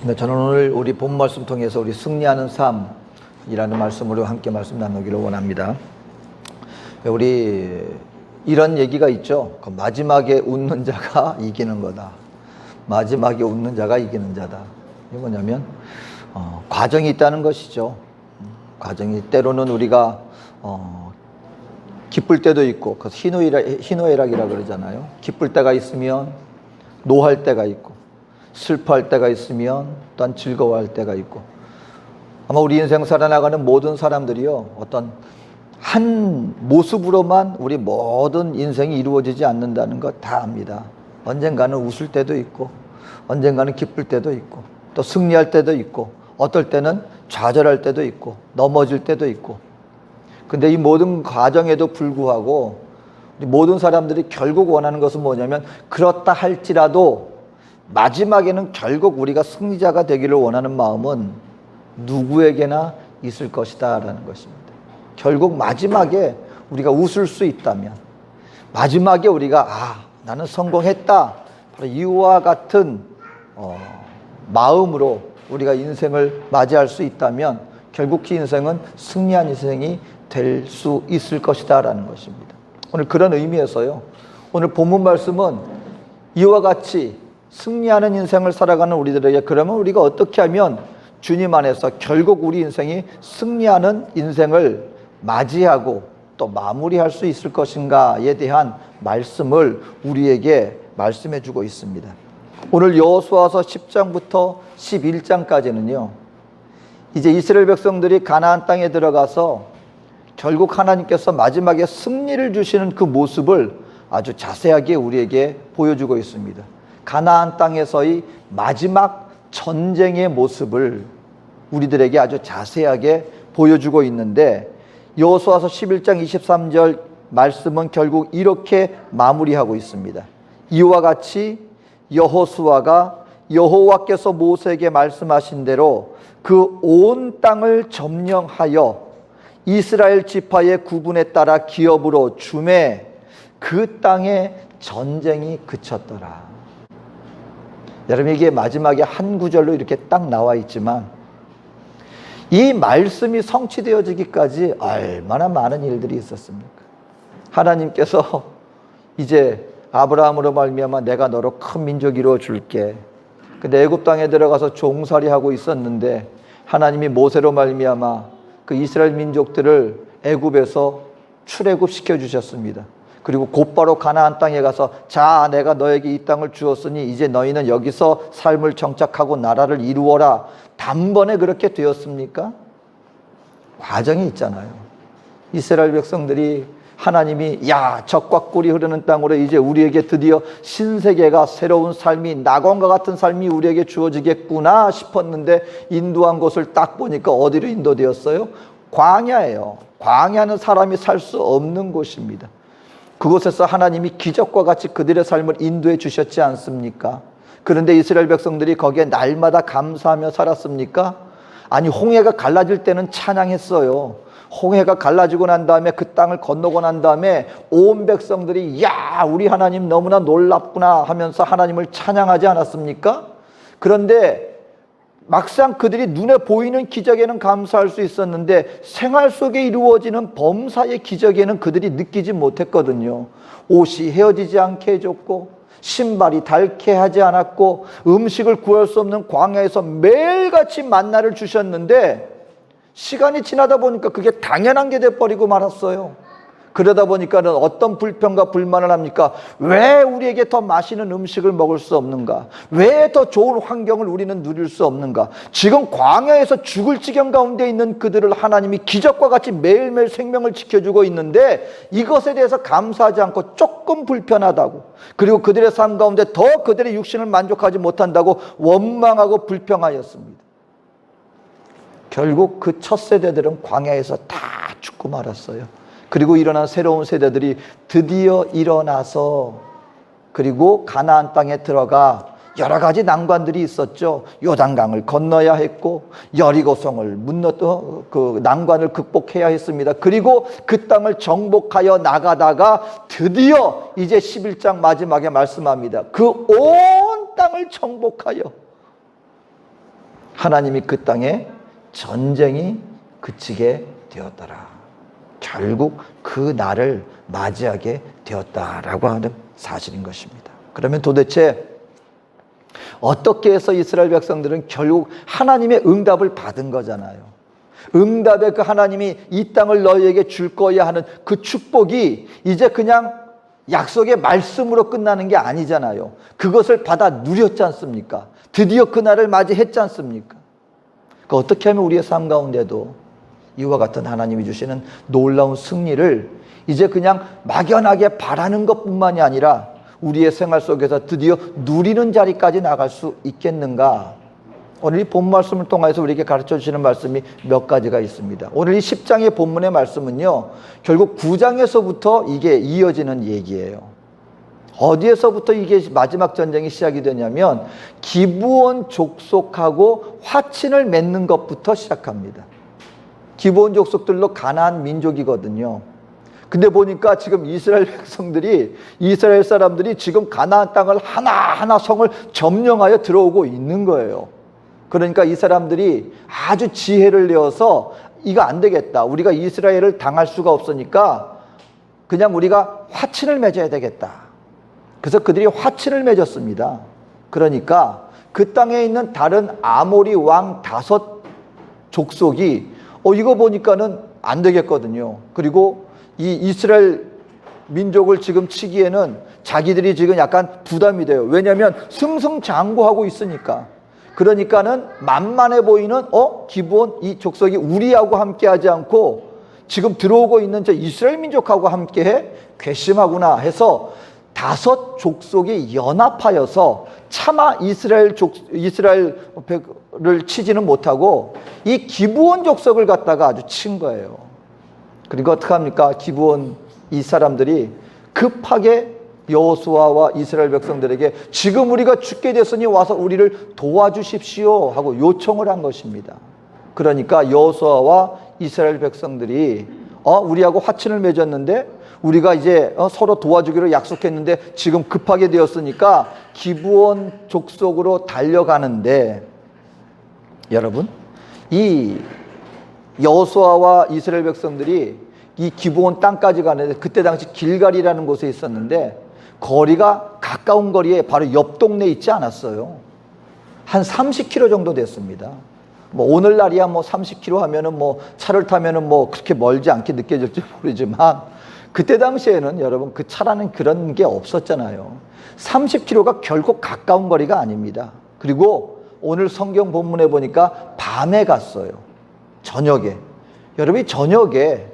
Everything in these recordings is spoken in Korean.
네, 저는 오늘 우리 본 말씀 통해서 우리 승리하는 삶이라는 말씀으로 함께 말씀 나누기를 원합니다. 우리 이런 얘기가 있죠. 마지막에 웃는 자가 이기는 거다. 마지막에 웃는 자가 이기는 자다. 이게 뭐냐면 과정이 있다는 것이죠. 과정이 때로는 우리가 기쁠 때도 있고, 그래서 희노애락이라 그러잖아요. 기쁠 때가 있으면 노할 때가 있고, 슬퍼할 때가 있으면 또한 즐거워할 때가 있고, 아마 우리 인생 살아나가는 모든 사람들이요, 어떤 한 모습으로만 우리 모든 인생이 이루어지지 않는다는 것 다 압니다. 언젠가는 웃을 때도 있고, 언젠가는 기쁠 때도 있고, 또 승리할 때도 있고, 어떨 때는 좌절할 때도 있고, 넘어질 때도 있고. 근데 이 모든 과정에도 불구하고 우리 모든 사람들이 결국 원하는 것은 뭐냐면, 그렇다 할지라도 마지막에는 결국 우리가 승리자가 되기를 원하는 마음은 누구에게나 있을 것이다 라는 것입니다. 결국 마지막에 우리가 웃을 수 있다면, 마지막에 우리가 나는 성공했다, 바로 이와 같은 마음으로 우리가 인생을 맞이할 수 있다면 결국 그 인생은 승리한 인생이 될 수 있을 것이다 라는 것입니다. 오늘 그런 의미에서요, 오늘 본문 말씀은 이와 같이 승리하는 인생을 살아가는 우리들에게, 그러면 우리가 어떻게 하면 주님 안에서 결국 우리 인생이 승리하는 인생을 맞이하고 또 마무리할 수 있을 것인가에 대한 말씀을 우리에게 말씀해 주고 있습니다. 오늘 여호수아서 10장부터 11장까지는요, 이제 이스라엘 백성들이 가나안 땅에 들어가서 결국 하나님께서 마지막에 승리를 주시는 그 모습을 아주 자세하게 우리에게 보여주고 있습니다. 가나안 땅에서의 마지막 전쟁의 모습을 우리들에게 아주 자세하게 보여주고 있는데, 여호수아서 11장 23절 말씀은 결국 이렇게 마무리하고 있습니다. 이와 같이 여호수아가 여호와께서 모세에게 말씀하신 대로 그 온 땅을 점령하여 이스라엘 지파의 구분에 따라 기업으로 주매 그 땅에 전쟁이 그쳤더라. 여러분, 이게 마지막에 한 구절로 이렇게 딱 나와 있지만 이 말씀이 성취되어지기까지 얼마나 많은 일들이 있었습니까? 하나님께서 이제 아브라함으로 말미암아 내가 너로 큰 민족 이루어 줄게. 근데 애굽 땅에 들어가서 종살이하고 있었는데 하나님이 모세로 말미암아 그 이스라엘 민족들을 애굽에서 출애굽 시켜 주셨습니다. 그리고 곧바로 가나안 땅에 가서 자, 내가 너에게 이 땅을 주었으니 이제 너희는 여기서 삶을 정착하고 나라를 이루어라. 단번에 그렇게 되었습니까? 과정이 있잖아요. 이스라엘 백성들이 하나님이 적과 꿀이 흐르는 땅으로 이제 우리에게 드디어 신세계가, 새로운 삶이, 낙원과 같은 삶이 우리에게 주어지겠구나 싶었는데 인도한 곳을 딱 보니까 어디로 인도되었어요? 광야예요. 광야는 사람이 살 수 없는 곳입니다. 그곳에서 하나님이 기적과 같이 그들의 삶을 인도해 주셨지 않습니까? 그런데 이스라엘 백성들이 거기에 날마다 감사하며 살았습니까? 아니, 홍해가 갈라질 때는 찬양했어요. 홍해가 갈라지고 난 다음에 그 땅을 건너고 난 다음에 온 백성들이 우리 하나님 너무나 놀랍구나 하면서 하나님을 찬양하지 않았습니까? 그런데 막상 그들이 눈에 보이는 기적에는 감사할 수 있었는데 생활 속에 이루어지는 범사의 기적에는 그들이 느끼지 못했거든요. 옷이 헤어지지 않게 해줬고, 신발이 닳게 하지 않았고, 음식을 구할 수 없는 광야에서 매일같이 만나를 주셨는데 시간이 지나다 보니까 그게 당연한 게 돼버리고 말았어요. 그러다 보니까는 어떤 불평과 불만을 합니까? 왜 우리에게 더 맛있는 음식을 먹을 수 없는가? 왜 더 좋은 환경을 우리는 누릴 수 없는가? 지금 광야에서 죽을 지경 가운데 있는 그들을 하나님이 기적과 같이 매일매일 생명을 지켜주고 있는데 이것에 대해서 감사하지 않고 조금 불편하다고, 그리고 그들의 삶 가운데 더 그들의 육신을 만족하지 못한다고 원망하고 불평하였습니다. 결국 그 첫 세대들은 광야에서 다 죽고 말았어요. 그리고 일어난 새로운 세대들이 드디어 일어나서 그리고 가나안 땅에 들어가 여러 가지 난관들이 있었죠. 요단강을 건너야 했고 여리고성을 그 난관을 극복해야 했습니다. 그리고 그 땅을 정복하여 나가다가 드디어 이제 11장 마지막에 말씀합니다. 그 온 땅을 정복하여 하나님이 그 땅에 전쟁이 그치게 되었더라. 결국 그 날을 맞이하게 되었다라고 하는 사실인 것입니다. 그러면 도대체 어떻게 해서 이스라엘 백성들은 결국 하나님의 응답을 받은 거잖아요. 응답의 그 하나님이 이 땅을 너희에게 줄 거야 하는 그 축복이 이제 그냥 약속의 말씀으로 끝나는 게 아니잖아요. 그것을 받아 누렸지 않습니까? 드디어 그날을 맞이했지 않습니까? 어떻게 하면 우리의 삶 가운데도 이와 같은 하나님이 주시는 놀라운 승리를 이제 그냥 막연하게 바라는 것뿐만이 아니라 우리의 생활 속에서 드디어 누리는 자리까지 나갈 수 있겠는가? 오늘 이 본 말씀을 통해서 우리에게 가르쳐 주시는 말씀이 몇 가지가 있습니다. 오늘 이 10장의 본문의 말씀은요, 결국 9장에서부터 이게 이어지는 얘기예요. 어디에서부터 이게 마지막 전쟁이 시작이 되냐면 기브온 족속하고 화친을 맺는 것부터 시작합니다. 기브온 족속들로 가나안 민족이거든요. 근데 보니까 지금 이스라엘 사람들이 지금 가나안 땅을 하나하나 성을 점령하여 들어오고 있는 거예요. 그러니까 이 사람들이 아주 지혜를 내어서 이거 안 되겠다. 우리가 이스라엘을 당할 수가 없으니까 그냥 우리가 화친을 맺어야 되겠다. 그래서 그들이 화친을 맺었습니다. 그러니까 그 땅에 있는 다른 아모리 왕 5 족속이 이거 보니까는 안 되겠거든요. 그리고 이 이스라엘 민족을 지금 치기에는 자기들이 지금 약간 부담이 돼요. 왜냐하면 승승장구하고 있으니까. 그러니까는 만만해 보이는 기브온 이 족속이 우리하고 함께하지 않고 지금 들어오고 있는 저 이스라엘 민족하고 함께해 괘씸하구나 해서 5 족속이 연합하여서 차마 이스라엘을 치지는 못하고 이 기브온 족속을 갖다가 아주 친 거예요. 그리고 어떻게 합니까? 기브온 이 사람들이 급하게 여호수아와 이스라엘 백성들에게 지금 우리가 죽게 됐으니 와서 우리를 도와주십시오 하고 요청을 한 것입니다. 그러니까 여호수아와 이스라엘 백성들이 우리하고 화친을 맺었는데 우리가 이제 서로 도와주기로 약속했는데 지금 급하게 되었으니까 기브온 족속으로 달려가는데, 여러분, 이 여호수아와 이스라엘 백성들이 이 기브온 땅까지 가는데 그때 당시 길갈이라는 곳에 있었는데 거리가 가까운 거리에 바로 옆 동네에 있지 않았어요. 한 30km 정도 됐습니다. 오늘날이야 30km 하면은 차를 타면은 그렇게 멀지 않게 느껴질지 모르지만 그때 당시에는 여러분 그 차라는 그런 게 없었잖아요. 30km가 결코 가까운 거리가 아닙니다. 그리고 오늘 성경 본문에 보니까 밤에 갔어요. 저녁에. 여러분이 저녁에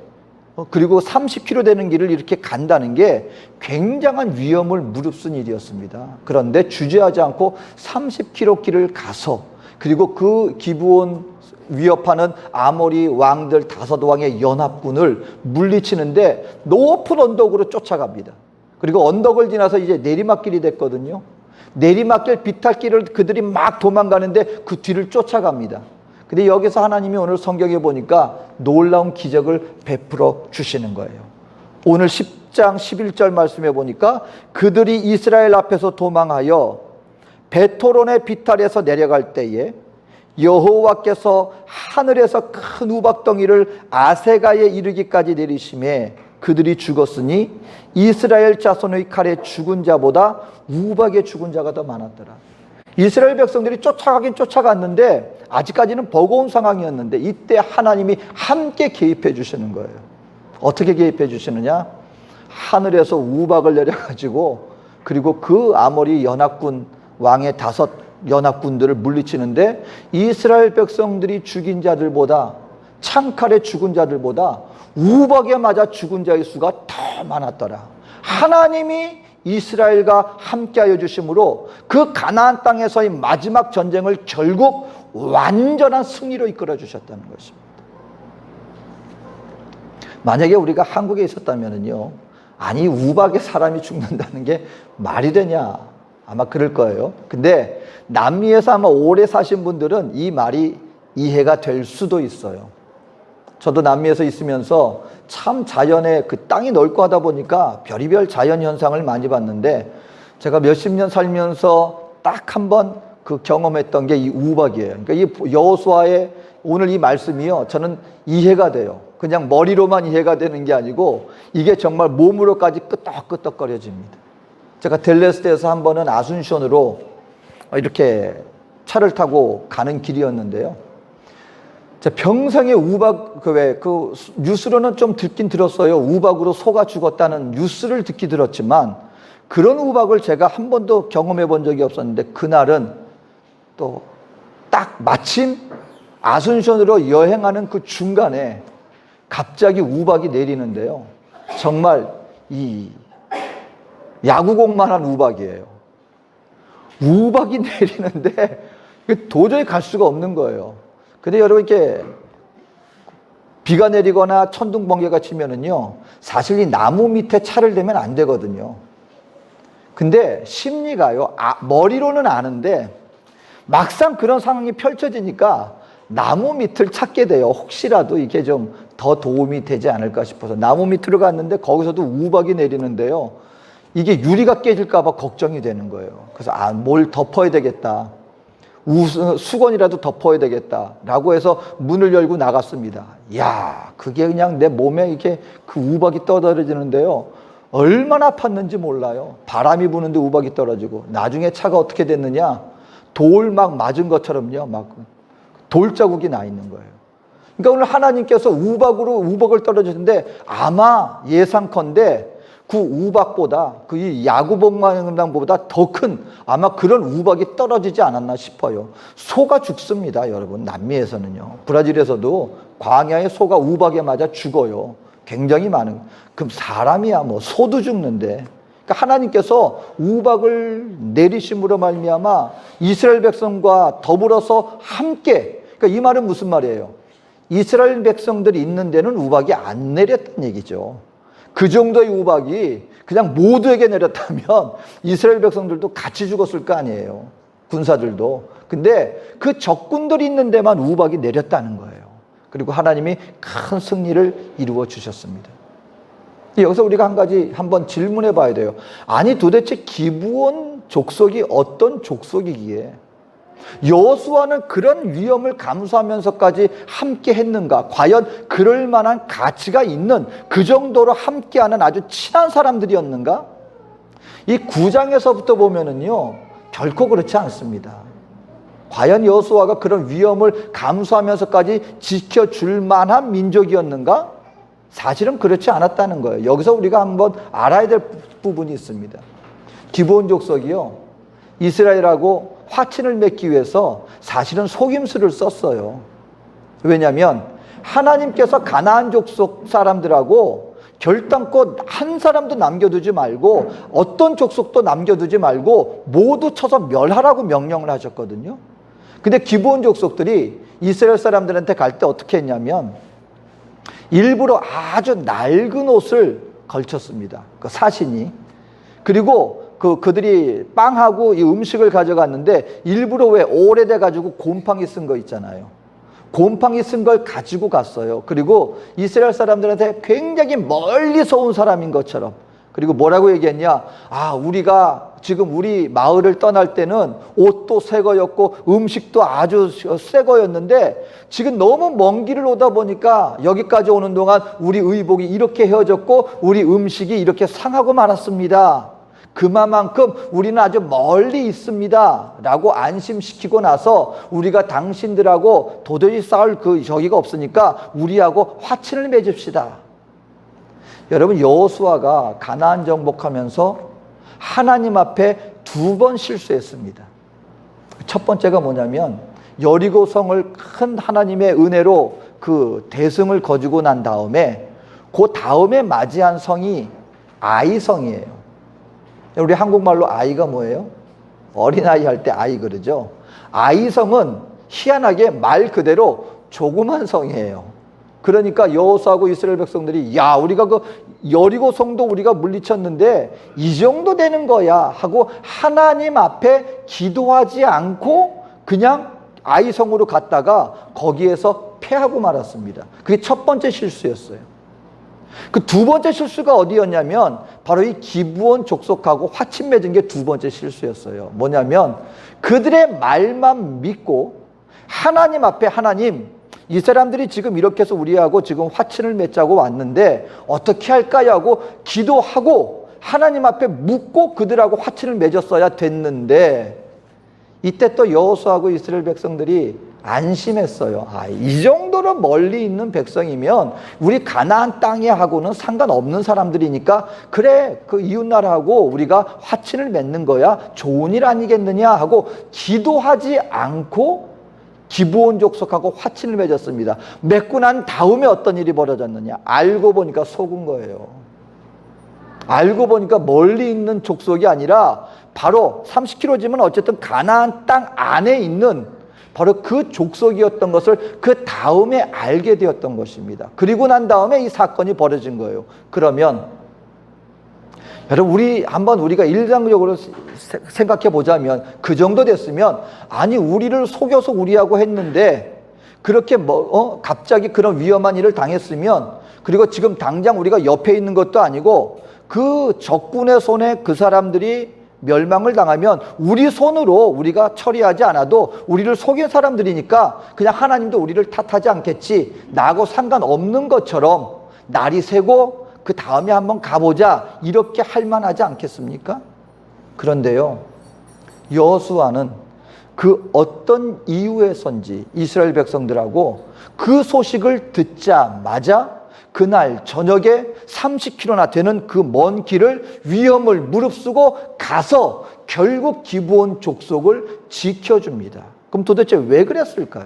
그리고 30km 되는 길을 이렇게 간다는 게 굉장한 위험을 무릅쓴 일이었습니다. 그런데 주저하지 않고 30km 길을 가서 그리고 그 기브온 위협하는 아모리 왕들 5 왕의 연합군을 물리치는데 높은 언덕으로 쫓아갑니다. 그리고 언덕을 지나서 이제 내리막길이 됐거든요. 내리막길 비탈길을 그들이 막 도망가는데 그 뒤를 쫓아갑니다. 근데 여기서 하나님이 오늘 성경에 보니까 놀라운 기적을 베풀어 주시는 거예요. 오늘 10장 11절 말씀에 보니까 그들이 이스라엘 앞에서 도망하여 베토론의 비탈에서 내려갈 때에 여호와께서 하늘에서 큰 우박덩이를 아세가에 이르기까지 내리심에 그들이 죽었으니 이스라엘 자손의 칼에 죽은 자보다 우박에 죽은 자가 더 많았더라. 이스라엘 백성들이 쫓아가긴 쫓아갔는데 아직까지는 버거운 상황이었는데 이때 하나님이 함께 개입해 주시는 거예요. 어떻게 개입해 주시느냐? 하늘에서 우박을 내려가지고 그리고 그 아모리 연합군 왕의 5 연합군들을 물리치는데 이스라엘 백성들이 죽인 자들보다 창칼에 죽은 자들보다 우박에 맞아 죽은 자의 수가 더 많았더라. 하나님이 이스라엘과 함께하여 주심으로 그 가나안 땅에서의 마지막 전쟁을 결국 완전한 승리로 이끌어 주셨다는 것입니다. 만약에 우리가 한국에 있었다면요, 아니 우박에 사람이 죽는다는 게 말이 되냐? 아마 그럴 거예요. 근데 남미에서 아마 오래 사신 분들은 이 말이 이해가 될 수도 있어요. 저도 남미에서 있으면서 참 자연의 그 땅이 넓고 하다 보니까 별의별 자연 현상을 많이 봤는데 제가 몇십 년 살면서 딱 한 번 그 경험했던 게 이 우박이에요. 그러니까 이 여호수아의 오늘 이 말씀이요, 저는 이해가 돼요. 그냥 머리로만 이해가 되는 게 아니고 이게 정말 몸으로까지 끄떡끄떡거려집니다. 제가 델레스테에서 한 번은 아순션으로 이렇게 차를 타고 가는 길이었는데요. 평생에 우박, 그 뉴스로는 좀 듣긴 들었어요. 우박으로 소가 죽었다는 뉴스를 듣기 들었지만 그런 우박을 제가 한 번도 경험해 본 적이 없었는데 그날은 또 딱 마침 아순션으로 여행하는 그 중간에 갑자기 우박이 내리는데요. 정말 이 야구공만한 우박이에요. 우박이 내리는데 도저히 갈 수가 없는 거예요. 근데 여러분 이렇게 비가 내리거나 천둥 번개가 치면은요, 사실 이 나무 밑에 차를 대면 안 되거든요. 근데 심리가요, 머리로는 아는데 막상 그런 상황이 펼쳐지니까 나무 밑을 찾게 돼요. 혹시라도 이게 좀 더 도움이 되지 않을까 싶어서 나무 밑으로 갔는데 거기서도 우박이 내리는데요. 이게 유리가 깨질까 봐 걱정이 되는 거예요. 그래서 뭘 덮어야 되겠다. 수건이라도 덮어야 되겠다라고 해서 문을 열고 나갔습니다. 야, 그게 그냥 내 몸에 이렇게 그 우박이 떠들어지는데요. 얼마나 아팠는지 몰라요. 바람이 부는데 우박이 떨어지고 나중에 차가 어떻게 됐느냐? 돌 막 맞은 것처럼요. 막 돌자국이 나 있는 거예요. 그러니까 오늘 하나님께서 우박을 떨어지는데 아마 예상컨대 그 우박보다 그 이 야구봉망보다 더 큰 아마 그런 우박이 떨어지지 않았나 싶어요. 소가 죽습니다, 여러분. 남미에서는요. 브라질에서도 광야에 소가 우박에 맞아 죽어요. 굉장히 많은. 그럼 사람이야 뭐 소도 죽는데. 그러니까 하나님께서 우박을 내리심으로 말미암아 이스라엘 백성과 더불어서 함께. 그러니까 이 말은 무슨 말이에요? 이스라엘 백성들이 있는 데는 우박이 안 내렸다는 얘기죠. 그 정도의 우박이 그냥 모두에게 내렸다면 이스라엘 백성들도 같이 죽었을 거 아니에요. 군사들도. 근데 그 적군들이 있는 데만 우박이 내렸다는 거예요. 그리고 하나님이 큰 승리를 이루어 주셨습니다. 여기서 우리가 한 가지 한번 질문해 봐야 돼요. 아니 도대체 기브온 족속이 어떤 족속이기에 여호수아는 그런 위험을 감수하면서까지 함께 했는가? 과연 그럴 만한 가치가 있는 그 정도로 함께하는 아주 친한 사람들이었는가? 이 9장에서부터 보면은요, 결코 그렇지 않습니다. 과연 여호수아가 그런 위험을 감수하면서까지 지켜줄 만한 민족이었는가? 사실은 그렇지 않았다는 거예요. 여기서 우리가 한번 알아야 될 부분이 있습니다. 기브온 족속이요, 이스라엘하고 화친을 맺기 위해서 사실은 속임수를 썼어요. 왜냐하면 하나님께서 가나안 족속 사람들하고 결단코 한 사람도 남겨두지 말고 어떤 족속도 남겨두지 말고 모두 쳐서 멸하라고 명령을 하셨거든요. 근데 기브온 족속들이 이스라엘 사람들한테 갈 때 어떻게 했냐면 일부러 아주 낡은 옷을 걸쳤습니다. 그 사신이. 그리고 그들이 빵하고 이 음식을 가져갔는데 일부러 왜 오래돼 가지고 곰팡이 쓴 거 있잖아요. 곰팡이 쓴 걸 가지고 갔어요. 그리고 이스라엘 사람들한테 굉장히 멀리서 온 사람인 것처럼. 그리고 뭐라고 얘기했냐? 우리가 지금 우리 마을을 떠날 때는 옷도 새 거였고 음식도 아주 새 거였는데 지금 너무 먼 길을 오다 보니까 여기까지 오는 동안 우리 의복이 이렇게 헤어졌고 우리 음식이 이렇게 상하고 말았습니다. 그만큼 우리는 아주 멀리 있습니다 라고 안심시키고 나서 우리가 당신들하고 도저히 싸울 저기가 없으니까 우리하고 화친을 맺읍시다. 여러분, 여호수아가 가나안 정복하면서 하나님 앞에 2번 실수했습니다. 첫 번째가 뭐냐면 여리고 성을 큰 하나님의 은혜로 그 대승을 거두고 난 다음에 그 다음에 맞이한 성이 아이성이에요. 우리 한국말로 아이가 뭐예요? 어린아이 할 때 아이 그러죠. 아이성은 희한하게 말 그대로 조그만 성이에요. 그러니까 여호수아하고 이스라엘 백성들이 우리가 그 여리고 성도 우리가 물리쳤는데 이 정도 되는 거야 하고 하나님 앞에 기도하지 않고 그냥 아이성으로 갔다가 거기에서 패하고 말았습니다. 그게 첫 번째 실수였어요. 그 두 번째 실수가 어디였냐면 바로 이 기브온 족속하고 화친 맺은 게 두 번째 실수였어요. 뭐냐면 그들의 말만 믿고 하나님 앞에 하나님, 이 사람들이 지금 이렇게 해서 우리하고 지금 화친을 맺자고 왔는데 어떻게 할까요? 하고 기도하고 하나님 앞에 묻고 그들하고 화친을 맺었어야 됐는데 이때 또 여호수아하고 이스라엘 백성들이 안심했어요. 이 정도로 멀리 있는 백성이면 우리 가나안 땅에 하고는 상관없는 사람들이니까 그래, 그 이웃나라하고 우리가 화친을 맺는 거야 좋은 일 아니겠느냐 하고 기도하지 않고 기브온 족속하고 화친을 맺었습니다. 맺고 난 다음에 어떤 일이 벌어졌느냐? 알고 보니까 속은 거예요. 알고 보니까 멀리 있는 족속이 아니라 바로 30km지만 어쨌든 가나안 땅 안에 있는 바로 그 족속이었던 것을 그 다음에 알게 되었던 것입니다. 그리고 난 다음에 이 사건이 벌어진 거예요. 그러면 여러분, 우리가 일상적으로 생각해 보자면 그 정도 됐으면 아니 우리를 속여서 우리하고 했는데 그렇게 갑자기 그런 위험한 일을 당했으면, 그리고 지금 당장 우리가 옆에 있는 것도 아니고 그 적군의 손에 그 사람들이 멸망을 당하면 우리 손으로 우리가 처리하지 않아도 우리를 속인 사람들이니까 그냥 하나님도 우리를 탓하지 않겠지, 나하고 상관없는 것처럼 날이 새고 그 다음에 한번 가보자 이렇게 할 만하지 않겠습니까? 그런데요, 여호수아는 그 어떤 이유에선지 이스라엘 백성들하고 그 소식을 듣자마자 그날 저녁에 30km나 되는 그 먼 길을 위험을 무릅쓰고 가서 결국 기브온 족속을 지켜줍니다. 그럼 도대체 왜 그랬을까요?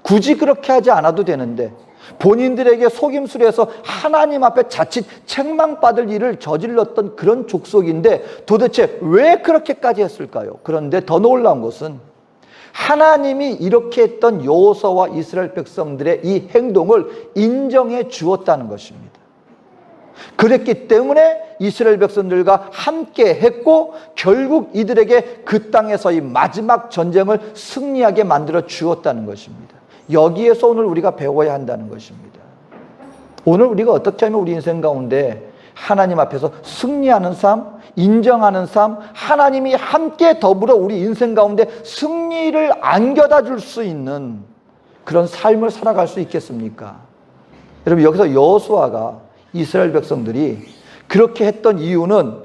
굳이 그렇게 하지 않아도 되는데 본인들에게 속임수를 해서 하나님 앞에 자칫 책망받을 일을 저질렀던 그런 족속인데 도대체 왜 그렇게까지 했을까요? 그런데 더 놀라운 것은 하나님이 이렇게 했던 여호수아와 이스라엘 백성들의 이 행동을 인정해 주었다는 것입니다. 그랬기 때문에 이스라엘 백성들과 함께 했고 결국 이들에게 그 땅에서의 마지막 전쟁을 승리하게 만들어 주었다는 것입니다. 여기에서 오늘 우리가 배워야 한다는 것입니다. 오늘 우리가 어떻게 하면 우리 인생 가운데 하나님 앞에서 승리하는 삶, 인정하는 삶, 하나님이 함께 더불어 우리 인생 가운데 승리를 안겨다 줄 수 있는 그런 삶을 살아갈 수 있겠습니까? 여러분, 여기서 여호수아가 이스라엘 백성들이 그렇게 했던 이유는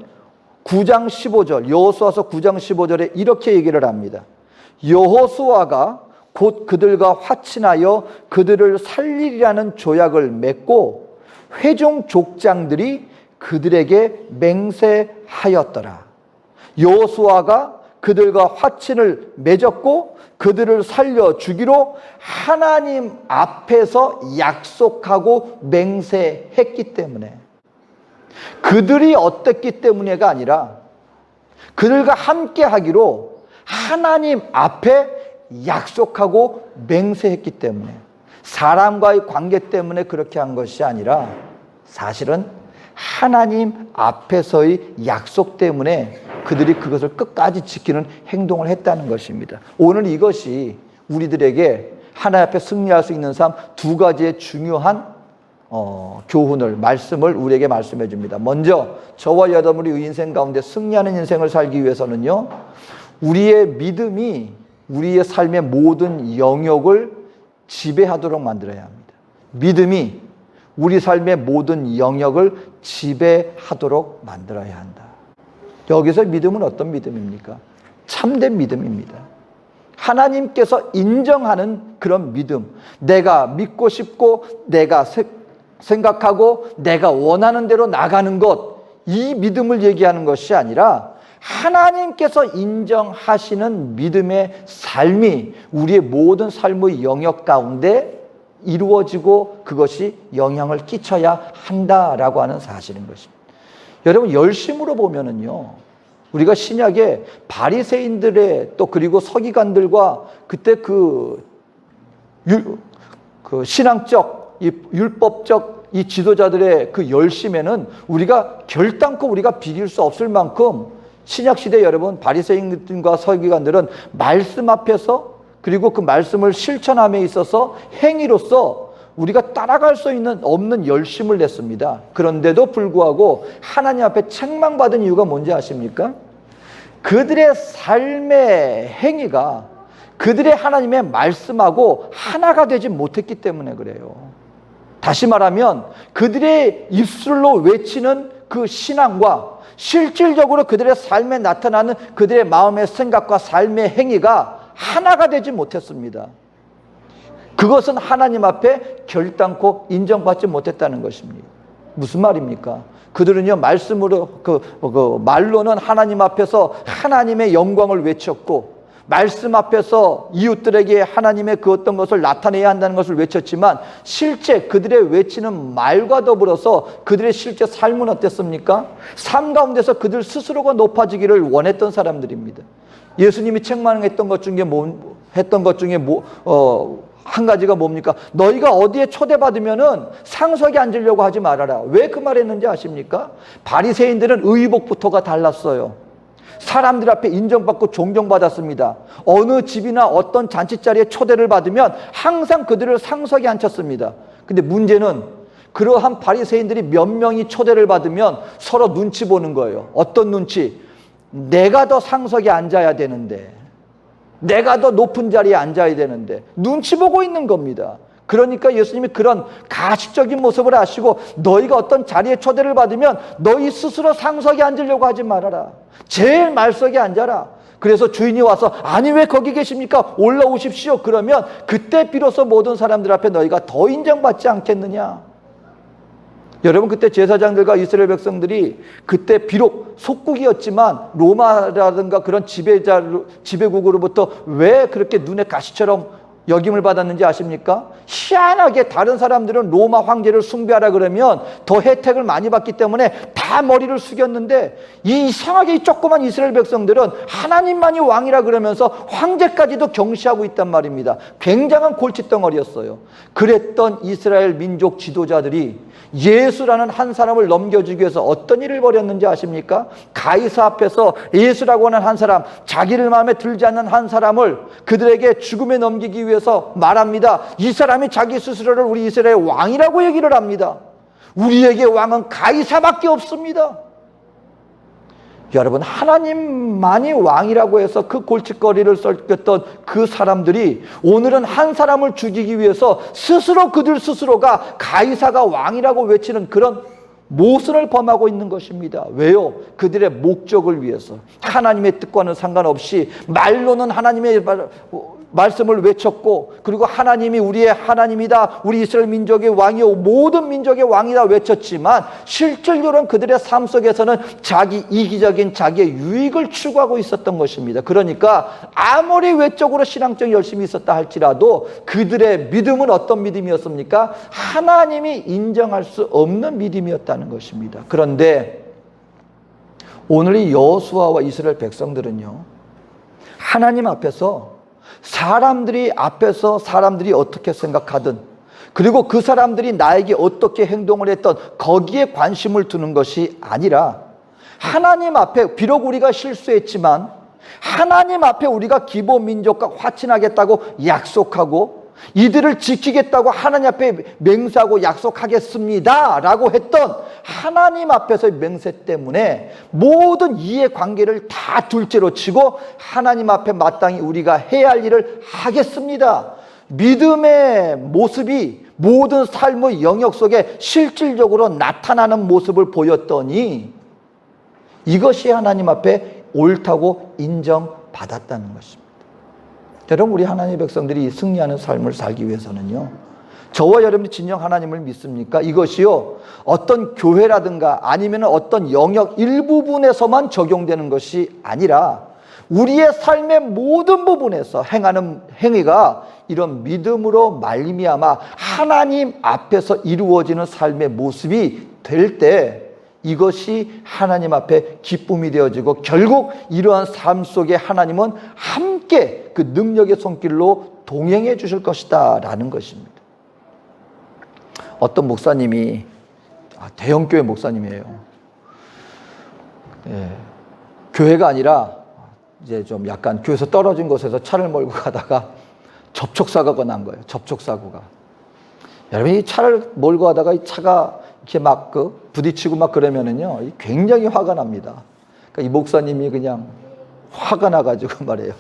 9장 15절, 여호수아서 9장 15절에 이렇게 얘기를 합니다. 여호수아가 곧 그들과 화친하여 그들을 살리리라는 조약을 맺고 회중 족장들이 그들에게 맹세하였더라. 여호수아가 그들과 화친을 맺었고 그들을 살려주기로 하나님 앞에서 약속하고 맹세했기 때문에, 그들이 어땠기 때문에가 아니라 그들과 함께 하기로 하나님 앞에 약속하고 맹세했기 때문에, 사람과의 관계 때문에 그렇게 한 것이 아니라 사실은 하나님 앞에서의 약속 때문에 그들이 그것을 끝까지 지키는 행동을 했다는 것입니다. 오늘 이것이 우리들에게 하나님 앞에 승리할 수 있는 삶 두 가지의 중요한 교훈을, 말씀을 우리에게 말씀해 줍니다. 먼저 저와 여러분의 인생 가운데 승리하는 인생을 살기 위해서는요, 우리의 믿음이 우리의 삶의 모든 영역을 지배하도록 만들어야 합니다. 믿음이 우리 삶의 모든 영역을 지배하도록 만들어야 한다. 여기서 믿음은 어떤 믿음입니까? 참된 믿음입니다. 하나님께서 인정하는 그런 믿음, 내가 믿고 싶고 내가 생각하고 내가 원하는 대로 나가는 것, 이 믿음을 얘기하는 것이 아니라 하나님께서 인정하시는 믿음의 삶이 우리의 모든 삶의 영역 가운데 이루어지고 그것이 영향을 끼쳐야 한다라고 하는 사실인 것입니다. 여러분, 열심으로 보면은요, 우리가 신약에 바리새인들의 또 그리고 서기관들과 그때 그 신앙적, 율법적 이 지도자들의 그 열심에는 우리가 결단코 우리가 비길 수 없을 만큼 신약 시대 여러분, 바리새인들과 서기관들은 말씀 앞에서 그리고 그 말씀을 실천함에 있어서 행위로서 우리가 따라갈 수 없는 열심을 냈습니다. 그런데도 불구하고 하나님 앞에 책망받은 이유가 뭔지 아십니까? 그들의 삶의 행위가 그들의 하나님의 말씀하고 하나가 되지 못했기 때문에 그래요. 다시 말하면 그들의 입술로 외치는 그 신앙과 실질적으로 그들의 삶에 나타나는 그들의 마음의 생각과 삶의 행위가 하나가 되지 못했습니다. 그것은 하나님 앞에 결단코 인정받지 못했다는 것입니다. 무슨 말입니까? 그들은요, 말씀으로, 말로는 하나님 앞에서 하나님의 영광을 외쳤고, 말씀 앞에서 이웃들에게 하나님의 그 어떤 것을 나타내야 한다는 것을 외쳤지만, 실제 그들의 외치는 말과 더불어서 그들의 실제 삶은 어땠습니까? 삶 가운데서 그들 스스로가 높아지기를 원했던 사람들입니다. 예수님이 책망했던 것 중에 한 가지가 뭡니까? 너희가 어디에 초대받으면은 상석에 앉으려고 하지 말아라. 왜 그 말했는지 아십니까? 바리새인들은 의복부터가 달랐어요. 사람들 앞에 인정받고 존경받았습니다. 어느 집이나 어떤 잔치자리에 초대를 받으면 항상 그들을 상석에 앉혔습니다. 근데 문제는 그러한 바리새인들이 몇 명이 초대를 받으면 서로 눈치 보는 거예요. 어떤 눈치? 내가 더 상석에 앉아야 되는데, 내가 더 높은 자리에 앉아야 되는데 눈치 보고 있는 겁니다. 그러니까 예수님이 그런 가식적인 모습을 아시고 너희가 어떤 자리에 초대를 받으면 너희 스스로 상석에 앉으려고 하지 말아라. 제일 말석에 앉아라. 그래서 주인이 와서 아니 왜 거기 계십니까? 올라오십시오. 그러면 그때 비로소 모든 사람들 앞에 너희가 더 인정받지 않겠느냐. 여러분, 그때 제사장들과 이스라엘 백성들이 그때 비록 속국이었지만 로마라든가 그런 지배국으로부터 왜 그렇게 눈에 가시처럼 여김을 받았는지 아십니까? 희한하게 다른 사람들은 로마 황제를 숭배하라 그러면 더 혜택을 많이 받기 때문에 다 머리를 숙였는데, 이 이상하게 이 조그만 이스라엘 백성들은 하나님만이 왕이라 그러면서 황제까지도 경시하고 있단 말입니다. 굉장한 골칫덩어리였어요. 그랬던 이스라엘 민족 지도자들이 예수라는 한 사람을 넘겨주기 위해서 어떤 일을 벌였는지 아십니까? 가이사 앞에서 예수라고 하는 한 사람, 자기를 마음에 들지 않는 한 사람을 그들에게 죽음에 넘기기 위해서 말합니다. 이 사람이 자기 스스로를 우리 이스라엘 왕이라고 얘기를 합니다. 우리에게 왕은 가이사밖에 없습니다. 여러분, 하나님만이 왕이라고 해서 그 골칫거리를 썩였던 그 사람들이 오늘은 한 사람을 죽이기 위해서 스스로 그들 스스로가 가이사가 왕이라고 외치는 그런 모순을 범하고 있는 것입니다. 왜요? 그들의 목적을 위해서. 하나님의 뜻과는 상관없이 말로는 하나님의 말씀을 외쳤고, 그리고 하나님이 우리의 하나님이다, 우리 이스라엘 민족의 왕이요 모든 민족의 왕이다 외쳤지만 실질적으로는 그들의 삶 속에서는 자기 이기적인 자기의 유익을 추구하고 있었던 것입니다. 그러니까 아무리 외적으로 신앙적 열심이 있었다 할지라도 그들의 믿음은 어떤 믿음이었습니까? 하나님이 인정할 수 없는 믿음이었다는 것입니다. 그런데 오늘 이 여호수아와 이스라엘 백성들은요, 하나님 앞에서 사람들이 어떻게 생각하든, 그리고 그 사람들이 나에게 어떻게 행동을 했던 거기에 관심을 두는 것이 아니라 하나님 앞에, 비록 우리가 실수했지만 하나님 앞에 우리가 기보 민족과 화친하겠다고 약속하고 이들을 지키겠다고 하나님 앞에 맹세하고 약속하겠습니다 라고 했던 하나님 앞에서의 맹세 때문에 모든 이해관계를 다 둘째로 치고 하나님 앞에 마땅히 우리가 해야 할 일을 하겠습니다. 믿음의 모습이 모든 삶의 영역 속에 실질적으로 나타나는 모습을 보였더니 이것이 하나님 앞에 옳다고 인정받았다는 것입니다. 여러분, 우리 하나님의 백성들이 승리하는 삶을 살기 위해서는요, 저와 여러분이 진정 하나님을 믿습니까? 이것이요, 어떤 교회라든가 아니면 어떤 영역 일부분에서만 적용되는 것이 아니라 우리의 삶의 모든 부분에서 행하는 행위가 이런 믿음으로 말미암아 하나님 앞에서 이루어지는 삶의 모습이 될 때 이것이 하나님 앞에 기쁨이 되어지고 결국 이러한 삶 속에 하나님은 함께 그 능력의 손길로 동행해 주실 것이다 라는 것입니다. 어떤 목사님이, 대형교회 목사님이에요. 교회가 아니라 이제 좀 약간 교회에서 떨어진 곳에서 차를 몰고 가다가 접촉사고가 난 거예요. 접촉사고가. 여러분, 이 차를 몰고 가다가 이 차가 이렇게 막 부딪히고 막 그러면은요, 굉장히 화가 납니다. 그러니까 이 목사님이 그냥 화가 나가지고 말해요.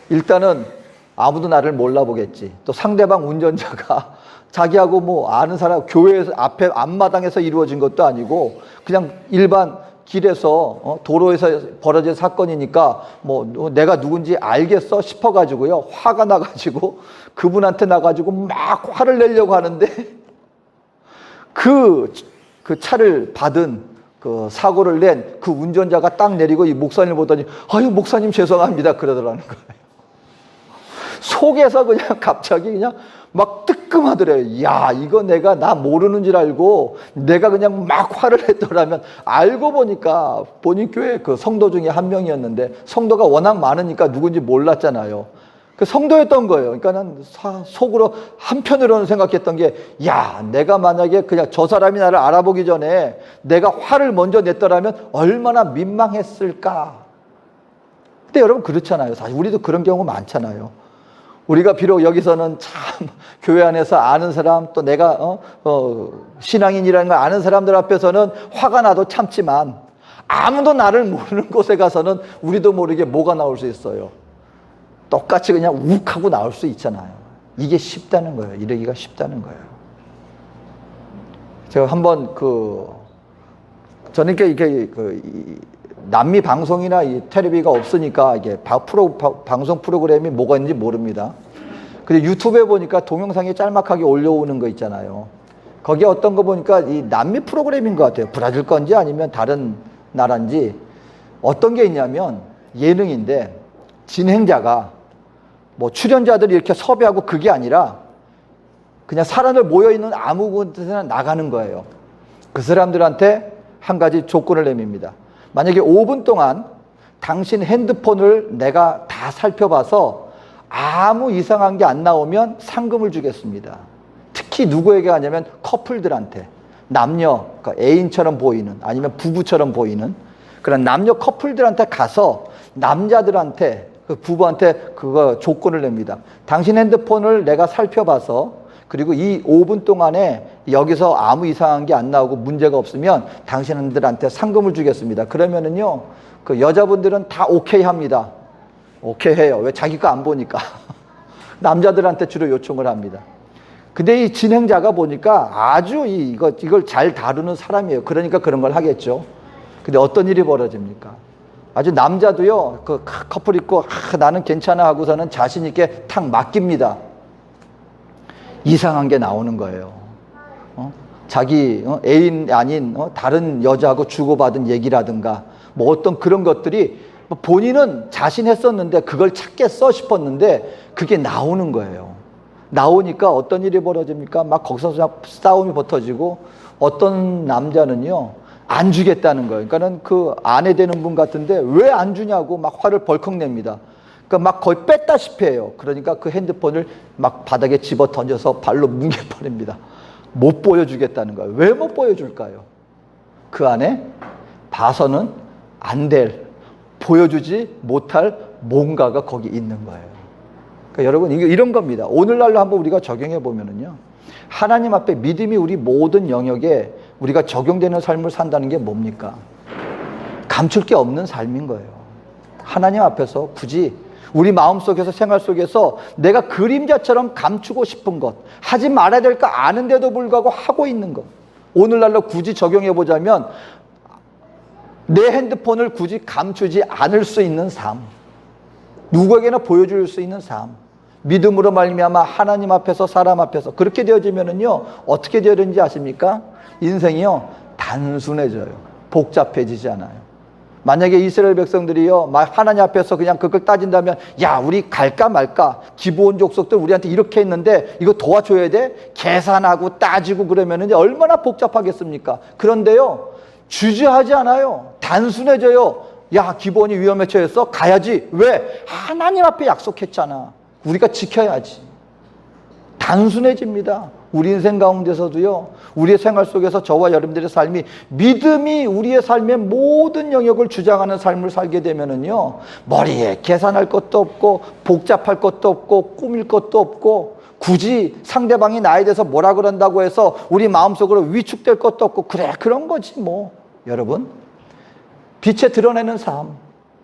일단은 아무도 나를 몰라보겠지. 또 상대방 운전자가 자기하고 뭐 아는 사람, 교회에서 앞에 앞마당에서 이루어진 것도 아니고 그냥 일반 길에서 도로에서 벌어진 사건이니까 뭐 내가 누군지 알겠어 싶어가지고요, 화가 나가지고 그분한테 나가지고 막 화를 내려고 하는데 그 차를 받은 그 사고를 낸 그 운전자가 딱 내리고 이 목사님을 보더니 아유 목사님 죄송합니다 그러더라는 거예요. 속에서 그냥 갑자기 그냥 막 뜨끔하더래요. 야, 이거 내가 나 모르는 줄 알고 내가 그냥 막 화를 냈더라면, 알고 보니까 본인 교회 그 성도 중에 한 명이었는데 성도가 워낙 많으니까 누군지 몰랐잖아요. 그 성도였던 거예요. 그러니까 난 속으로 한편으로는 생각했던 게, 야, 내가 만약에 그냥 저 사람이 나를 알아보기 전에 내가 화를 먼저 냈더라면 얼마나 민망했을까. 근데 여러분 그렇잖아요. 사실 우리도 그런 경우 많잖아요. 우리가 비록 여기서는 참 교회 안에서 아는 사람, 또 내가 신앙인이라는 걸 아는 사람들 앞에서는 화가 나도 참지만, 아무도 나를 모르는 곳에 가서는 우리도 모르게 뭐가 나올 수 있어요. 똑같이 그냥 욱하고 나올 수 있잖아요. 이게 쉽다는 거예요. 이러기가 쉽다는 거예요. 제가 한번 저는 이렇게 남미 방송이나 이 텔레비가 없으니까 이게 방송 프로그램이 뭐가 있는지 모릅니다. 근데 유튜브에 보니까 동영상이 짤막하게 올려오는 거 있잖아요. 거기에 어떤 거 보니까 이 남미 프로그램인 것 같아요. 브라질 건지 아니면 다른 나라인지. 어떤 게 있냐면 예능인데, 진행자가 뭐 출연자들이 이렇게 섭외하고 그게 아니라 그냥 사람들 모여있는 아무 곳에나 나가는 거예요. 그 사람들한테 한 가지 조건을 내밉니다. 만약에 5분 동안 당신 핸드폰을 내가 다 살펴봐서 아무 이상한 게 안 나오면 상금을 주겠습니다. 특히 누구에게 하냐면 커플들한테, 남녀, 그러니까 애인처럼 보이는 아니면 부부처럼 보이는 그런 남녀 커플들한테 가서 남자들한테, 그 부부한테 그거 조건을 냅니다. 당신 핸드폰을 내가 살펴봐서, 그리고 이 5분 동안에 여기서 아무 이상한 게 안 나오고 문제가 없으면 당신들한테 상금을 주겠습니다. 그러면은요, 그 여자분들은 다 오케이 합니다. 오케이 해요. 왜? 자기 거 안 보니까. 남자들한테 주로 요청을 합니다. 근데 이 진행자가 보니까 아주 이걸 잘 다루는 사람이에요. 그러니까 그런 걸 하겠죠. 근데 어떤 일이 벌어집니까? 아주 남자도요, 그 커플 있고 나는 괜찮아 하고서는 자신 있게 탁 맡깁니다. 이상한 게 나오는 거예요. 자기 애인 아닌 다른 여자하고 주고받은 얘기라든가 뭐 어떤 그런 것들이 본인은 자신했었는데 그걸 찾겠어 싶었는데 그게 나오는 거예요. 나오니까 어떤 일이 벌어집니까? 막 거기서 싸움이 붙어지고, 어떤 남자는요 안 주겠다는 거예요. 그러니까는 그 아내 되는 분 같은데 왜 안 주냐고 막 화를 벌컥 냅니다. 그러니까 막 거의 뺐다시피 해요. 그러니까 그 핸드폰을 막 바닥에 집어 던져서 발로 뭉개버립니다. 못 보여주겠다는 거예요. 왜 못 보여줄까요? 그 안에 봐서는 안 될, 보여주지 못할 뭔가가 거기 있는 거예요. 그러니까 여러분, 이런 겁니다. 오늘날로 한번 우리가 적용해 보면은요, 하나님 앞에 믿음이 우리 모든 영역에 우리가 적용되는 삶을 산다는 게 뭡니까? 감출 게 없는 삶인 거예요. 하나님 앞에서 굳이 우리 마음속에서, 생활 속에서 내가 그림자처럼 감추고 싶은 것, 하지 말아야 될 거 아는데도 불구하고 하고 있는 것, 오늘날로 굳이 적용해 보자면 내 핸드폰을 굳이 감추지 않을 수 있는 삶, 누구에게나 보여줄 수 있는 삶, 믿음으로 말미암아 하나님 앞에서, 사람 앞에서 그렇게 되어지면은요, 어떻게 되어지는지 아십니까? 인생이요 단순해져요. 복잡해지지 않아요. 만약에 이스라엘 백성들이요 막 하나님 앞에서 그냥 그걸 따진다면, 야, 우리 갈까 말까, 기브온 족속들 우리한테 이렇게 했는데 이거 도와줘야 돼, 계산하고 따지고 그러면은 얼마나 복잡하겠습니까? 그런데요 주저하지 않아요. 단순해져요. 야, 기브온이 위험에 처했어, 가야지. 왜? 하나님 앞에 약속했잖아. 우리가 지켜야지. 단순해집니다. 우리 인생 가운데서도요, 우리의 생활 속에서 저와 여러분들의 삶이, 믿음이 우리의 삶의 모든 영역을 주장하는 삶을 살게 되면은요, 머리에 계산할 것도 없고 복잡할 것도 없고 꾸밀 것도 없고 굳이 상대방이 나에 대해서 뭐라 그런다고 해서 우리 마음속으로 위축될 것도 없고, 그래, 그런 거지 뭐. 여러분, 빛에 드러내는 삶,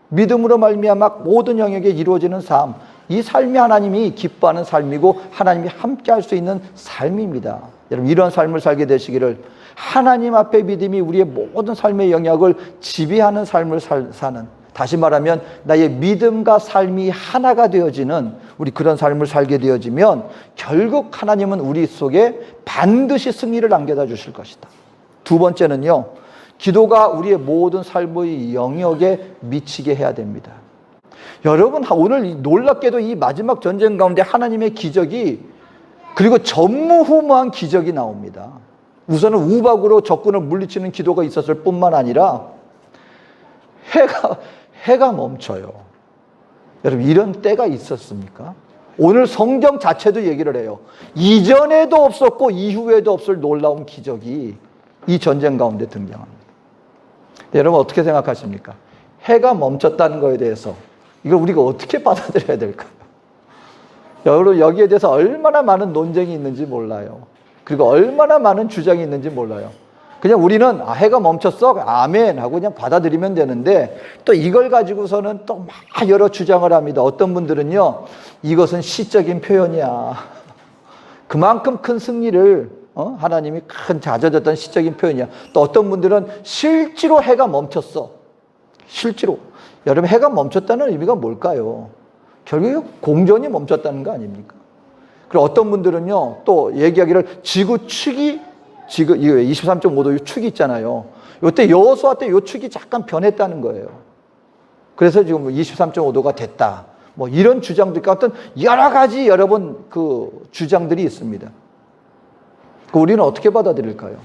믿음으로 말미암아 모든 영역에 이루어지는 삶, 이 삶이 하나님이 기뻐하는 삶이고 하나님이 함께 할 수 있는 삶입니다. 여러분, 이런 삶을 살게 되시기를, 하나님 앞에 믿음이 우리의 모든 삶의 영역을 지배하는 삶을 사는, 다시 말하면 나의 믿음과 삶이 하나가 되어지는 우리 그런 삶을 살게 되어지면 결국 하나님은 우리 속에 반드시 승리를 안겨다 주실 것이다. 두 번째는요, 기도가 우리의 모든 삶의 영역에 미치게 해야 됩니다. 여러분, 오늘 놀랍게도 이 마지막 전쟁 가운데 하나님의 기적이, 그리고 전무후무한 기적이 나옵니다. 우선은 우박으로 적군을 물리치는 기도가 있었을 뿐만 아니라 해가 멈춰요. 여러분, 이런 때가 있었습니까? 오늘 성경 자체도 얘기를 해요. 이전에도 없었고 이후에도 없을 놀라운 기적이 이 전쟁 가운데 등장합니다. 여러분, 어떻게 생각하십니까? 해가 멈췄다는 거에 대해서 이걸 우리가 어떻게 받아들여야 될까요? 여러분, 여기에 대해서 얼마나 많은 논쟁이 있는지 몰라요. 그리고 얼마나 많은 주장이 있는지 몰라요. 그냥 우리는 해가 멈췄어? 아멘 하고 그냥 받아들이면 되는데, 또 이걸 가지고서는 또 막 여러 주장을 합니다. 어떤 분들은요, 이것은 시적인 표현이야. 그만큼 큰 승리를 하나님이 큰 잦아졌던 시적인 표현이야. 또 어떤 분들은 실제로 해가 멈췄어. 실제로. 여러분, 해가 멈췄다는 의미가 뭘까요? 결국 공전이 멈췄다는 거 아닙니까? 그리고 어떤 분들은요, 또 얘기하기를 지구 축이, 지금 23.5도 축이 있잖아요. 이때 여호수아 때 이 축이 잠깐 변했다는 거예요. 그래서 지금 23.5도가 됐다. 뭐 이런 주장도 있고, 어떤 여러 가지 여러분 그 주장들이 있습니다. 우리는 어떻게 받아들일까요?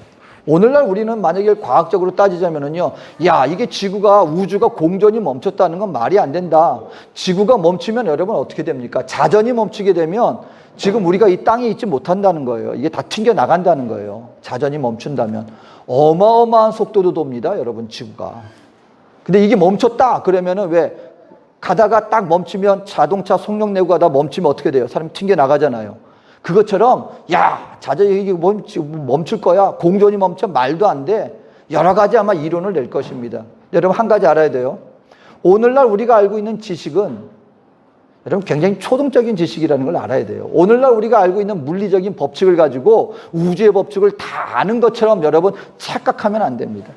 오늘날 우리는 만약에 과학적으로 따지자면은요, 야, 이게 지구가, 우주가 공전이 멈췄다는 건 말이 안 된다. 지구가 멈추면 여러분 어떻게 됩니까? 자전이 멈추게 되면 지금 우리가 이 땅에 있지 못한다는 거예요. 이게 다 튕겨 나간다는 거예요. 자전이 멈춘다면. 어마어마한 속도로 돕니다, 여러분, 지구가. 근데 이게 멈췄다 그러면은 왜 가다가 딱 멈추면, 자동차 속력 내고 가다 멈추면 어떻게 돼요? 사람이 튕겨 나가잖아요. 그것처럼 야, 자전이 멈출 거야, 공전이 멈춰, 말도 안 돼. 여러 가지 아마 이론을 낼 것입니다. 여러분, 한 가지 알아야 돼요. 오늘날 우리가 알고 있는 지식은 여러분 굉장히 초등적인 지식이라는 걸 알아야 돼요. 오늘날 우리가 알고 있는 물리적인 법칙을 가지고 우주의 법칙을 다 아는 것처럼 여러분 착각하면 안 됩니다.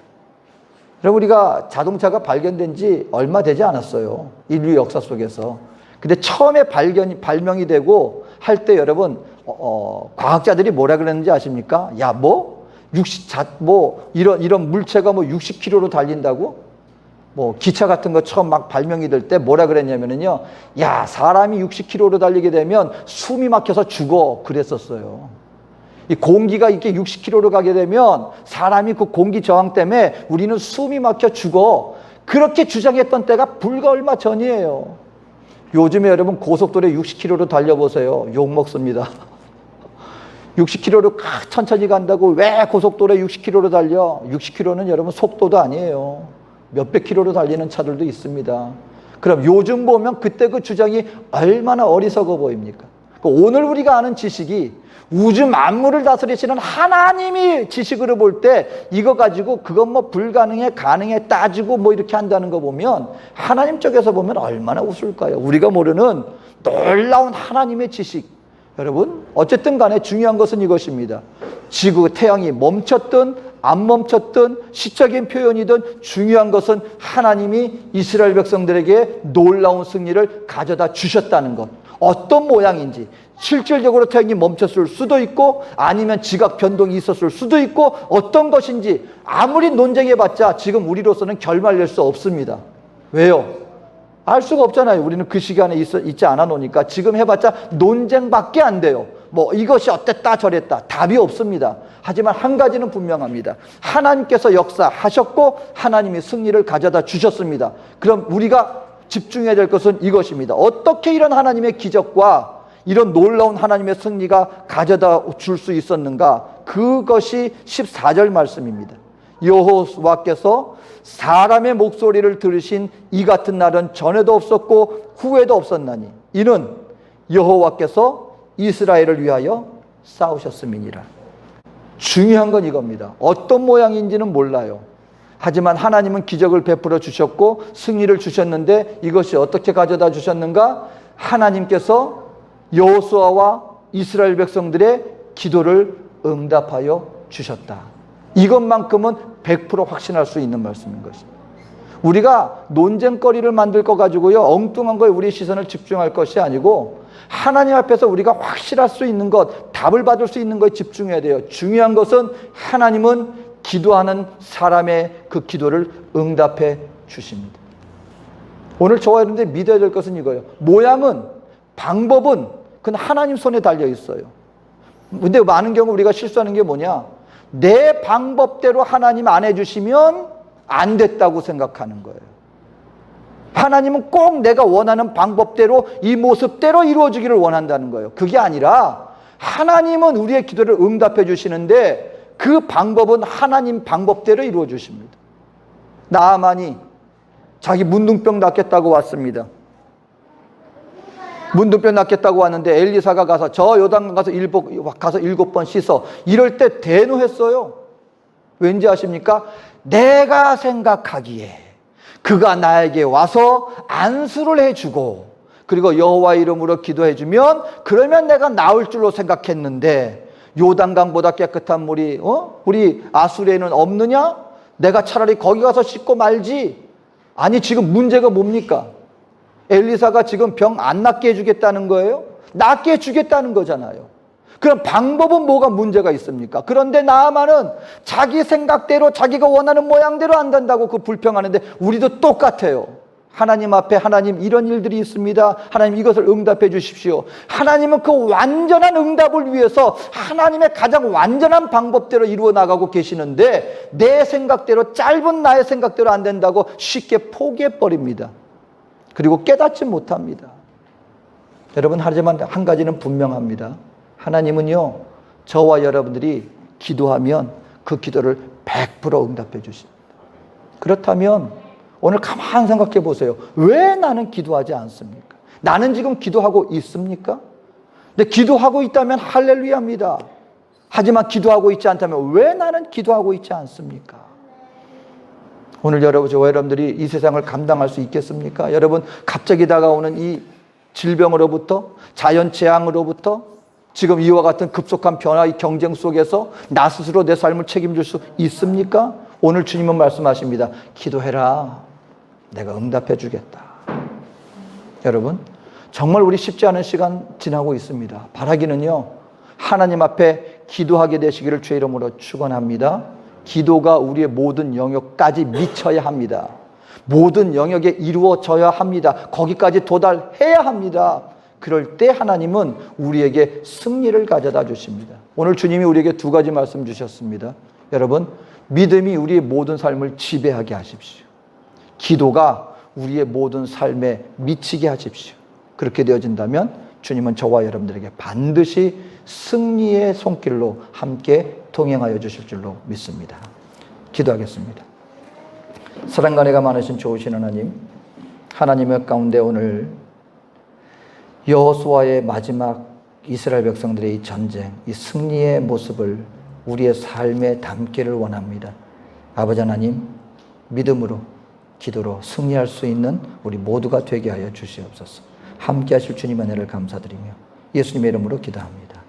여러분, 우리가 자동차가 발견된 지 얼마 되지 않았어요, 인류 역사 속에서. 근데 처음에 발명이 되고 할 때 여러분, 과학자들이 뭐라 그랬는지 아십니까? 야, 이런 물체가 60km로 달린다고? 기차 같은 거 처음 막 발명이 될 때 뭐라 그랬냐면요, 야, 사람이 60km로 달리게 되면 숨이 막혀서 죽어. 그랬었어요. 이 공기가 이렇게 60km로 가게 되면 사람이 그 공기 저항 때문에 우리는 숨이 막혀 죽어. 그렇게 주장했던 때가 불과 얼마 전이에요. 요즘에 여러분 고속도로에 60km로 달려보세요. 욕먹습니다. 60km로 천천히 간다고 왜 고속도로에 60km로 달려? 60km는 여러분 속도도 아니에요. 몇백 킬로로 달리는 차들도 있습니다. 그럼 요즘 보면 그때 그 주장이 얼마나 어리석어 보입니까? 오늘 우리가 아는 지식이 우주 만물을 다스리시는 하나님이 지식으로 볼 때 이거 가지고 그건 불가능해, 가능해 따지고 이렇게 한다는 거 보면 하나님 쪽에서 보면 얼마나 우스울까요? 우리가 모르는 놀라운 하나님의 지식. 여러분, 어쨌든 간에 중요한 것은 이것입니다. 지구, 태양이 멈췄든 안 멈췄든 시적인 표현이든 중요한 것은 하나님이 이스라엘 백성들에게 놀라운 승리를 가져다 주셨다는 것. 어떤 모양인지, 실질적으로 태양이 멈췄을 수도 있고 아니면 지각 변동이 있었을 수도 있고, 어떤 것인지 아무리 논쟁해봤자 지금 우리로서는 결말 낼 수 없습니다. 왜요? 알 수가 없잖아요. 우리는 그 시간에 있지 않아 놓으니까. 지금 해봤자 논쟁밖에 안 돼요. 이것이 어땠다 저랬다 답이 없습니다. 하지만 한 가지는 분명합니다. 하나님께서 역사하셨고 하나님이 승리를 가져다 주셨습니다. 그럼 우리가 집중해야 될 것은 이것입니다. 어떻게 이런 하나님의 기적과 이런 놀라운 하나님의 승리가 가져다 줄 수 있었는가? 그것이 14절 말씀입니다. 여호수아께서 사람의 목소리를 들으신 이 같은 날은 전에도 없었고 후에도 없었나니 이는 여호와께서 이스라엘을 위하여 싸우셨음이니라. 중요한 건 이겁니다. 어떤 모양인지는 몰라요. 하지만 하나님은 기적을 베풀어 주셨고 승리를 주셨는데 이것이 어떻게 가져다 주셨는가? 하나님께서 여호수아와 이스라엘 백성들의 기도를 응답하여 주셨다. 이것만큼은 100% 확신할 수 있는 말씀인 것입니다. 우리가 논쟁거리를 만들 거 가지고요, 엉뚱한 거에 우리의 시선을 집중할 것이 아니고 하나님 앞에서 우리가 확실할 수 있는 것, 답을 받을 수 있는 것에 집중해야 돼요. 중요한 것은 하나님은 기도하는 사람의 그 기도를 응답해 주십니다. 오늘 저와 여러분들이 믿어야 될 것은 이거예요. 모양은, 방법은 그건 하나님 손에 달려 있어요. 근데 많은 경우 우리가 실수하는 게 뭐냐? 내 방법대로 하나님 안 해주시면 안 됐다고 생각하는 거예요. 하나님은 꼭 내가 원하는 방법대로 이 모습대로 이루어지기를 원한다는 거예요. 그게 아니라 하나님은 우리의 기도를 응답해 주시는데 그 방법은 하나님 방법대로 이루어 주십니다. 나아만이 자기 문둥병 낫겠다고 왔습니다. 문둥병 낫겠다고 왔는데 엘리사가 가서 저 요단강 가서 7번 씻어. 이럴 때 대노했어요. 왠지 아십니까? 내가 생각하기에 그가 나에게 와서 안수를 해주고 그리고 여호와 이름으로 기도해주면 그러면 내가 나을 줄로 생각했는데 요단강보다 깨끗한 물이 우리 아수르에는 없느냐? 내가 차라리 거기 가서 씻고 말지. 아니 지금 문제가 뭡니까? 엘리사가 지금 병 안 낫게 해주겠다는 거예요? 낫게 해주겠다는 거잖아요. 그럼 방법은 뭐가 문제가 있습니까? 그런데 나아만은 자기 생각대로 자기가 원하는 모양대로 안 된다고 그 불평하는데 우리도 똑같아요. 하나님 앞에 하나님 이런 일들이 있습니다. 하나님 이것을 응답해 주십시오. 하나님은 그 완전한 응답을 위해서 하나님의 가장 완전한 방법대로 이루어 나가고 계시는데 내 생각대로 짧은 나의 생각대로 안 된다고 쉽게 포기해 버립니다. 그리고 깨닫지 못합니다. 여러분 하지만 한 가지는 분명합니다. 하나님은요 저와 여러분들이 기도하면 그 기도를 100% 응답해 주십니다. 그렇다면 오늘 가만히 생각해 보세요. 왜 나는 기도하지 않습니까? 나는 지금 기도하고 있습니까? 근데 기도하고 있다면 할렐루야입니다. 하지만 기도하고 있지 않다면 왜 나는 기도하고 있지 않습니까? 오늘 저와 여러분들이 이 세상을 감당할 수 있겠습니까? 여러분 갑자기 다가오는 이 질병으로부터 자연재앙으로부터 지금 이와 같은 급속한 변화의 경쟁 속에서 나 스스로 내 삶을 책임질 수 있습니까? 오늘 주님은 말씀하십니다. 기도해라. 내가 응답해 주겠다. 여러분 정말 우리 쉽지 않은 시간 지나고 있습니다. 바라기는요 하나님 앞에 기도하게 되시기를 주의 이름으로 축원합니다. 기도가 우리의 모든 영역까지 미쳐야 합니다. 모든 영역에 이루어져야 합니다. 거기까지 도달해야 합니다. 그럴 때 하나님은 우리에게 승리를 가져다 주십니다. 오늘 주님이 우리에게 두 가지 말씀 주셨습니다. 여러분 믿음이 우리의 모든 삶을 지배하게 하십시오. 기도가 우리의 모든 삶에 미치게 하십시오. 그렇게 되어진다면 주님은 저와 여러분들에게 반드시 승리의 손길로 함께 동행하여 주실 줄로 믿습니다. 기도하겠습니다. 사랑과 은혜가 많으신 좋으신 하나님, 하나님의 가운데 오늘 여호수아의 마지막 이스라엘 백성들의 이 전쟁, 이 승리의 모습을 우리의 삶에 담기를 원합니다. 아버지 하나님, 믿음으로 기도로 승리할 수 있는 우리 모두가 되게 하여 주시옵소서. 함께 하실 주님의 은혜를 감사드리며 예수님의 이름으로 기도합니다.